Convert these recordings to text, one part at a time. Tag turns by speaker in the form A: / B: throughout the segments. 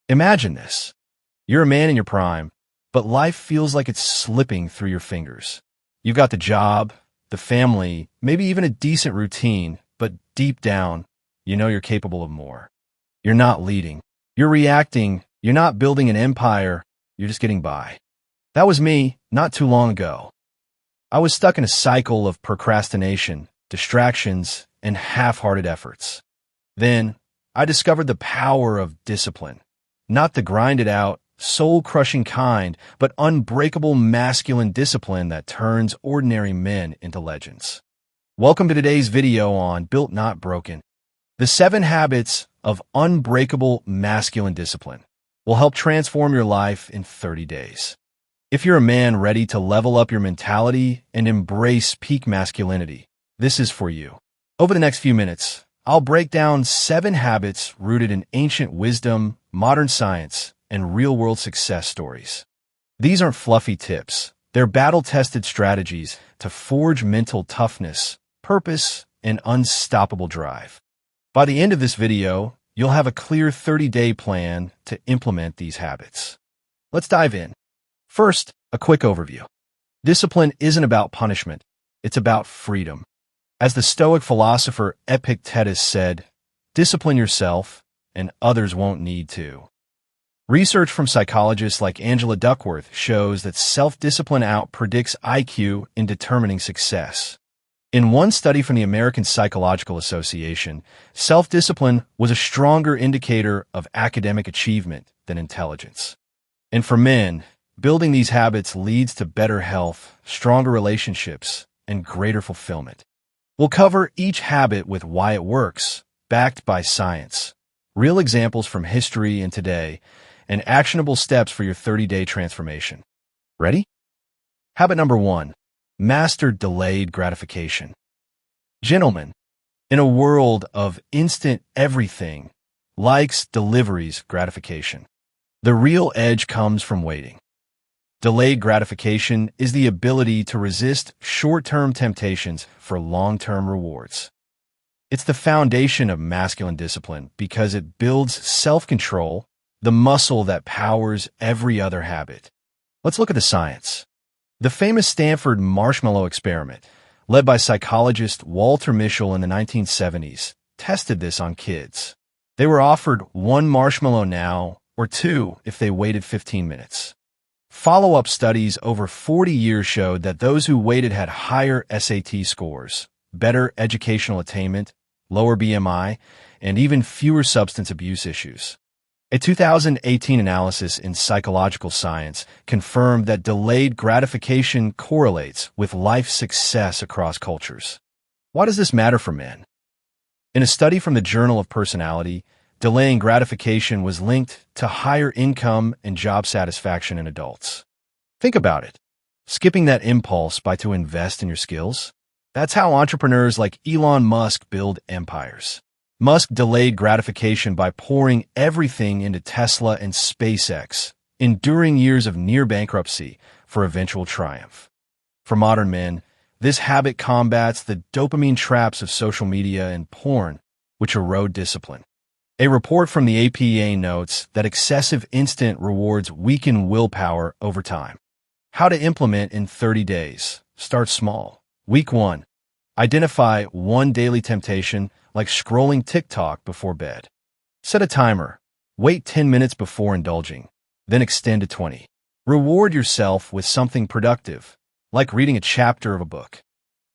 A: Imagine this. You're a man in your prime, but life feels like it's slipping through your fingers. You've got the job, the family, maybe even a decent routine, but deep down, you know you're capable of more. You're not leading. You're reacting. You're not building an empire. You're just getting by. That was me not too long ago. I was stuck in a cycle of procrastination, distractions, and half-hearted efforts. Then, I discovered the power of discipline. Not the grinded-out, soul-crushing kind, but unbreakable masculine discipline that turns ordinary men into legends. Welcome to today's video on Built Not Broken. The 7 habits of unbreakable masculine discipline will help transform your life in 30 days. If you're a man ready to level up your mentality and embrace peak masculinity, this is for you. Over the next few minutes, I'll break down 7 habits rooted in ancient wisdom, modern science, and real-world success stories. These aren't fluffy tips. They're battle-tested strategies to forge mental toughness, purpose, and unstoppable drive. By the end of this video, you'll have a clear 30-day plan to implement these habits. Let's dive in. First, a quick overview. Discipline isn't about punishment. It's about freedom. As the Stoic philosopher Epictetus said, discipline yourself, and others won't need to. Research from psychologists like Angela Duckworth shows that self-discipline predicts IQ in determining success. In one study from the American Psychological Association, self-discipline was a stronger indicator of academic achievement than intelligence. And for men, building these habits leads to better health, stronger relationships, and greater fulfillment. We'll cover each habit with why it works, backed by science, real examples from history and today, and actionable steps for your 30-day transformation. Ready? Habit number 1. Master delayed gratification. Gentlemen, in a world of instant everything, likes, deliveries, gratification, the real edge comes from waiting. Delayed gratification is the ability to resist short-term temptations for long-term rewards. It's the foundation of masculine discipline because it builds self-control, the muscle that powers every other habit. Let's look at the science. The famous Stanford marshmallow experiment, led by psychologist Walter Mischel in the 1970s, tested this on kids. They were offered 1 marshmallow now or 2 if they waited 15 minutes. Follow-up studies over 40 years showed that those who waited had higher SAT scores, better educational attainment, lower BMI, and even fewer substance abuse issues. A 2018 analysis in Psychological Science confirmed that delayed gratification correlates with life success across cultures. Why does this matter for men? In a study from the Journal of Personality, delaying gratification was linked to higher income and job satisfaction in adults. Think about it. Skipping that impulse to invest in your skills? That's how entrepreneurs like Elon Musk build empires. Musk delayed gratification by pouring everything into Tesla and SpaceX, enduring years of near bankruptcy for eventual triumph. For modern men, this habit combats the dopamine traps of social media and porn, which erode discipline. A report from the APA notes that excessive instant rewards weaken willpower over time. How to implement in 30 days. Start small. Week 1. Identify 1 daily temptation, like scrolling TikTok before bed. Set a timer. Wait 10 minutes before indulging, then extend to 20. Reward yourself with something productive, like reading a chapter of a book.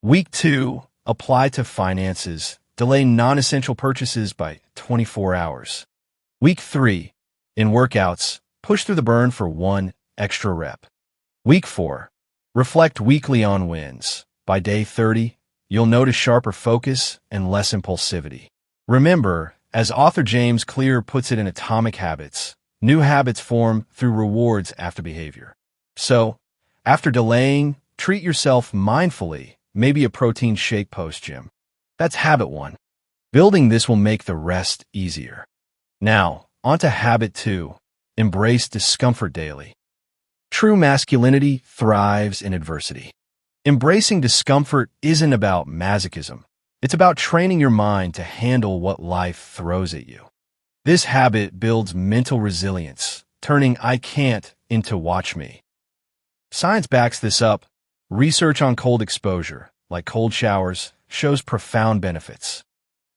A: Week 2. Apply to finances. Delay non-essential purchases by 24 hours. Week 3. In workouts, push through the burn for 1 extra rep. Week 4. Reflect weekly on wins. By day 30, you'll notice sharper focus and less impulsivity. Remember, as author James Clear puts it in Atomic Habits, new habits form through rewards after behavior. So, after delaying, treat yourself mindfully, maybe a protein shake post-gym. That's habit 1. Building this will make the rest easier. Now, on to habit 2. Embrace discomfort daily. True masculinity thrives in adversity. Embracing discomfort isn't about masochism. It's about training your mind to handle what life throws at you. This habit builds mental resilience, turning "I can't" into "watch me." Science backs this up. Research on cold exposure, like cold showers, shows profound benefits.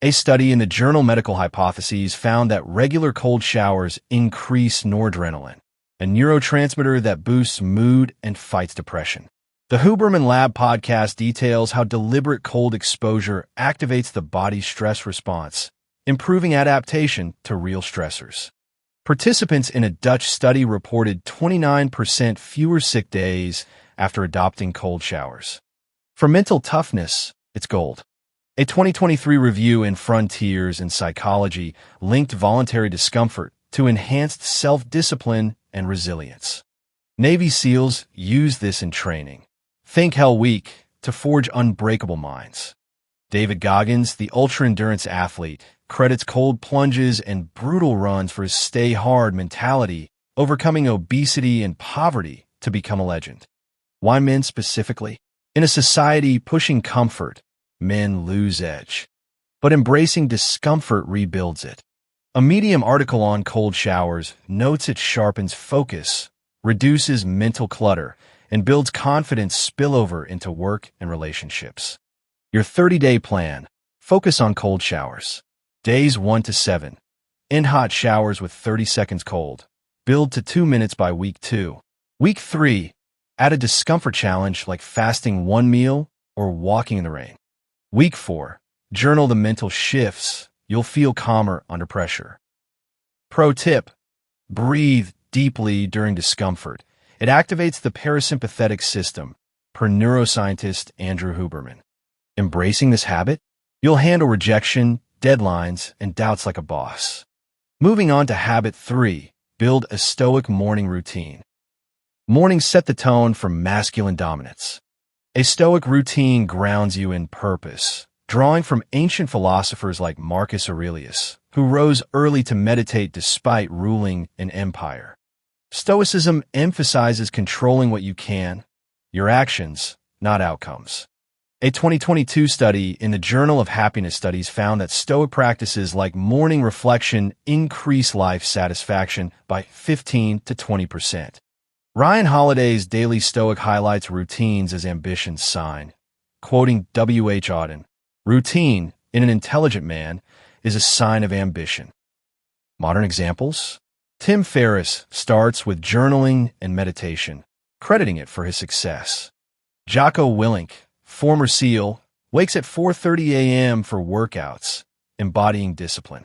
A: A study in the journal Medical Hypotheses found that regular cold showers increase noradrenaline, a neurotransmitter that boosts mood and fights depression. The Huberman Lab podcast details how deliberate cold exposure activates the body's stress response, improving adaptation to real stressors. Participants in a Dutch study reported 29% fewer sick days after adopting cold showers. For mental toughness, it's gold. A 2023 review in Frontiers in Psychology linked voluntary discomfort to enhanced self-discipline and resilience. Navy SEALs use this in training. Think Hell Week to forge unbreakable minds. David Goggins, the ultra-endurance athlete, credits cold plunges and brutal runs for his stay-hard mentality, overcoming obesity and poverty to become a legend. Why men specifically? In a society pushing comfort, men lose edge. But embracing discomfort rebuilds it. A Medium article on cold showers notes it sharpens focus, reduces mental clutter, and builds confidence spillover into work and relationships. Your 30-day plan. Focus on cold showers. Days 1 to 7. End hot showers with 30 seconds cold. Build to 2 minutes by week 2. Week 3. Add a discomfort challenge like fasting one meal or walking in the rain. Week 4. Journal the mental shifts. You'll feel calmer under pressure. Pro tip. Breathe deeply during discomfort. It activates the parasympathetic system, per neuroscientist Andrew Huberman. Embracing this habit, you'll handle rejection, deadlines, and doubts like a boss. Moving on to habit 3. Build a Stoic morning routine. Mornings set the tone for masculine dominance. A Stoic routine grounds you in purpose, drawing from ancient philosophers like Marcus Aurelius, who rose early to meditate despite ruling an empire. Stoicism emphasizes controlling what you can, your actions, not outcomes. A 2022 study in the Journal of Happiness Studies found that Stoic practices like morning reflection increase life satisfaction by 15 to 20%. Ryan Holiday's Daily Stoic highlights routines as ambition's sign. Quoting W.H. Auden, "Routine, in an intelligent man, is a sign of ambition." Modern examples? Tim Ferriss starts with journaling and meditation, crediting it for his success. Jocko Willink, former SEAL, wakes at 4:30 a.m. for workouts, embodying discipline.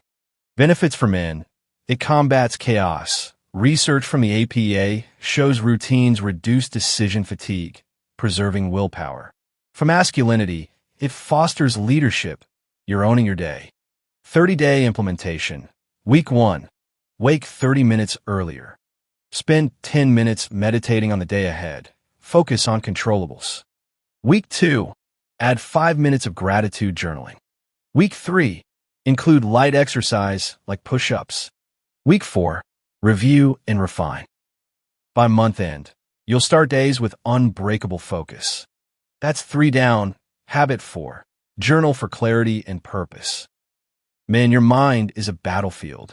A: Benefits for men. It combats chaos. Research from the APA shows routines reduce decision fatigue, preserving willpower. For masculinity, it fosters leadership. You're owning your day. 30-day implementation. Week 1. Wake 30 minutes earlier. Spend 10 minutes meditating on the day ahead. Focus on controllables. Week 2. Add 5 minutes of gratitude journaling. Week 3. Include light exercise like push-ups. Week 4. Review and refine. By month end, you'll start days with unbreakable focus. That's 3 down. Habit 4. Journal for clarity and purpose. Man, your mind is a battlefield.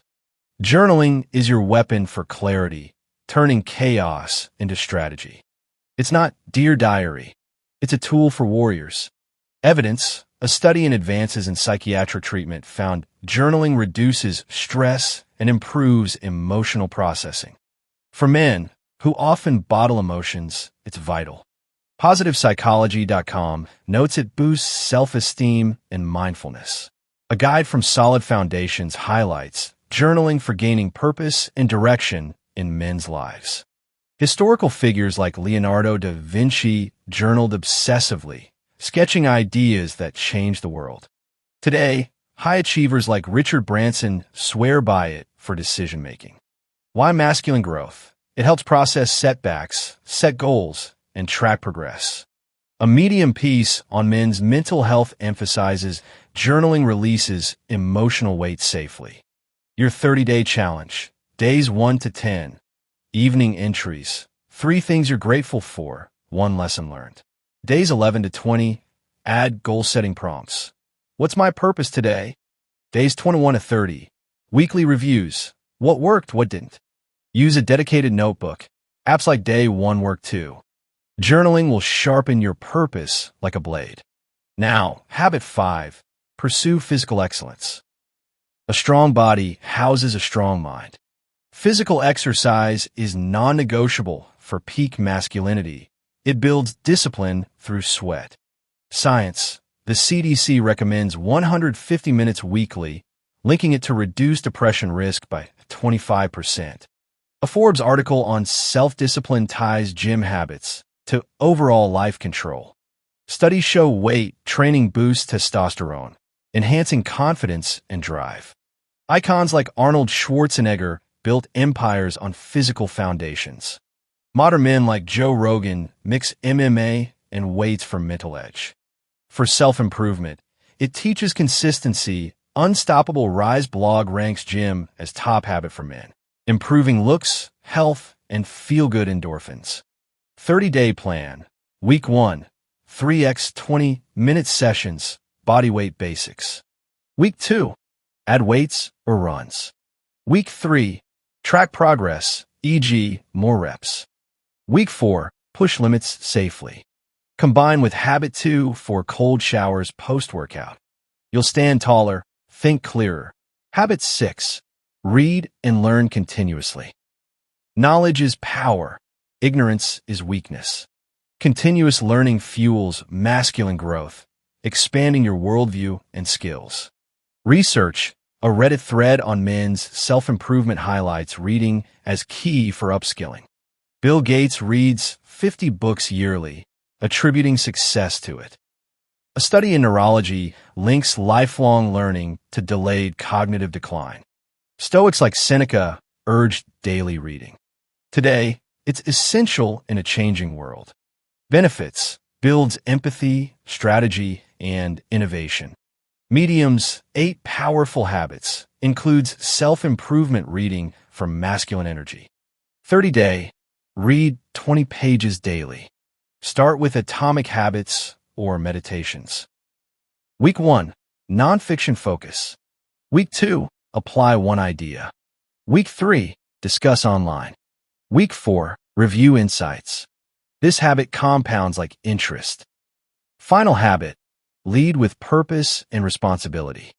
A: Journaling is your weapon for clarity, turning chaos into strategy. It's not Dear Diary. It's a tool for warriors. Evidence. A study in advances in psychiatric treatment found journaling reduces stress and improves emotional processing. For men, who often bottle emotions, it's vital. PositivePsychology.com notes it boosts self-esteem and mindfulness. A guide from Solid Foundations highlights journaling for gaining purpose and direction in men's lives. Historical figures like Leonardo da Vinci journaled obsessively, sketching ideas that changed the world. Today, high achievers like Richard Branson swear by it for decision-making. Why masculine growth? It helps process setbacks, set goals, and track progress. A Medium piece on men's mental health emphasizes journaling releases emotional weight safely. Your 30-day challenge. Days 1 to 10. Evening entries. 3 things you're grateful for. 1 lesson learned. Days 11 to 20. Add goal-setting prompts. What's my purpose today? Days 21 to 30. Weekly reviews. What worked, what didn't. Use a dedicated notebook. Apps like Day 1 work too. Journaling will sharpen your purpose like a blade. Now, habit 5. Pursue physical excellence. A strong body houses a strong mind. Physical exercise is non-negotiable for peak masculinity. It builds discipline through sweat. Science. The CDC recommends 150 minutes weekly, linking it to reduce depression risk by 25%. A Forbes article on self-discipline ties gym habits to overall life control. Studies show weight training boosts testosterone, enhancing confidence and drive. Icons like Arnold Schwarzenegger built empires on physical foundations. Modern men like Joe Rogan mix MMA and weights for mental edge. For self-improvement, it teaches consistency. Unstoppable Rise blog ranks gym as top habit for men, improving looks, health, and feel-good endorphins. 30-day plan. Week 1, 3x 20-minute sessions, bodyweight basics. Week 2, add weights or runs. Week 3, track progress, e.g., more reps. Week 4, push limits safely. Combine with habit 2 for cold showers post-workout. You'll stand taller, think clearer. Habit 6, read and learn continuously. Knowledge is power. Ignorance is weakness. Continuous learning fuels masculine growth, expanding your worldview and skills. Research. A Reddit thread on men's self-improvement highlights reading as key for upskilling. Bill Gates reads 50 books yearly, attributing success to it. A study in neurology links lifelong learning to delayed cognitive decline. Stoics like Seneca urged daily reading. Today, it's essential in a changing world. Benefits. Builds empathy, strategy, and innovation. Medium's 8 powerful habits includes self-improvement reading for masculine energy. 30-day. Read 20 pages daily. Start with Atomic Habits or meditations. Week 1, nonfiction focus. Week 2, apply one idea. Week 3, discuss online. Week 4, review insights. This habit compounds like interest. Final habit, lead with purpose and responsibility.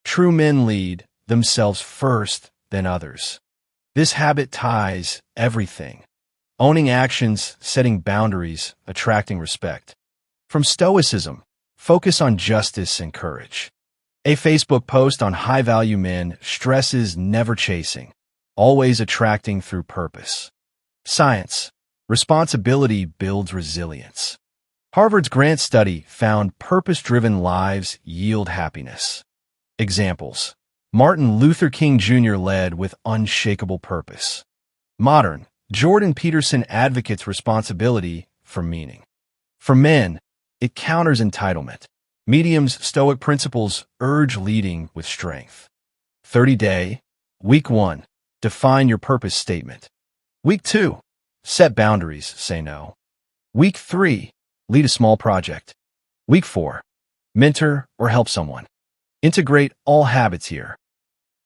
A: True men lead themselves first, then others. This habit ties everything. Owning actions, setting boundaries, attracting respect. From Stoicism, focus on justice and courage. A Facebook post on high-value men stresses never chasing, always attracting through purpose. Science, responsibility builds resilience. Harvard's Grant study found purpose-driven lives yield happiness. Examples. Martin Luther King Jr. led with unshakable purpose. Modern, Jordan Peterson advocates responsibility for meaning. For men, it counters entitlement. Medium's Stoic principles urge leading with strength. 30-day. Week 1, define your purpose statement. Week 2, set boundaries, say no. Week 3, lead a small project. Week 4, mentor or help someone. Integrate all habits here.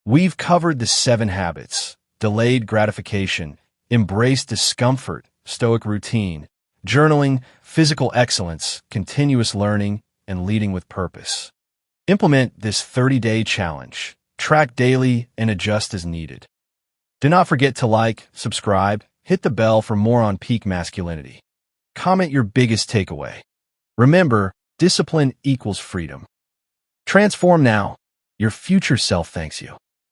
A: We've covered the 7 habits: delayed gratification, embrace discomfort, Stoic routine, journaling, physical excellence, continuous learning, and leading with purpose. Implement this 30-day challenge. Track daily and adjust as needed. Do not forget to like, subscribe, hit the bell for more on peak masculinity. Comment your biggest takeaway. Remember, discipline equals freedom. Transform now. Your future self thanks you.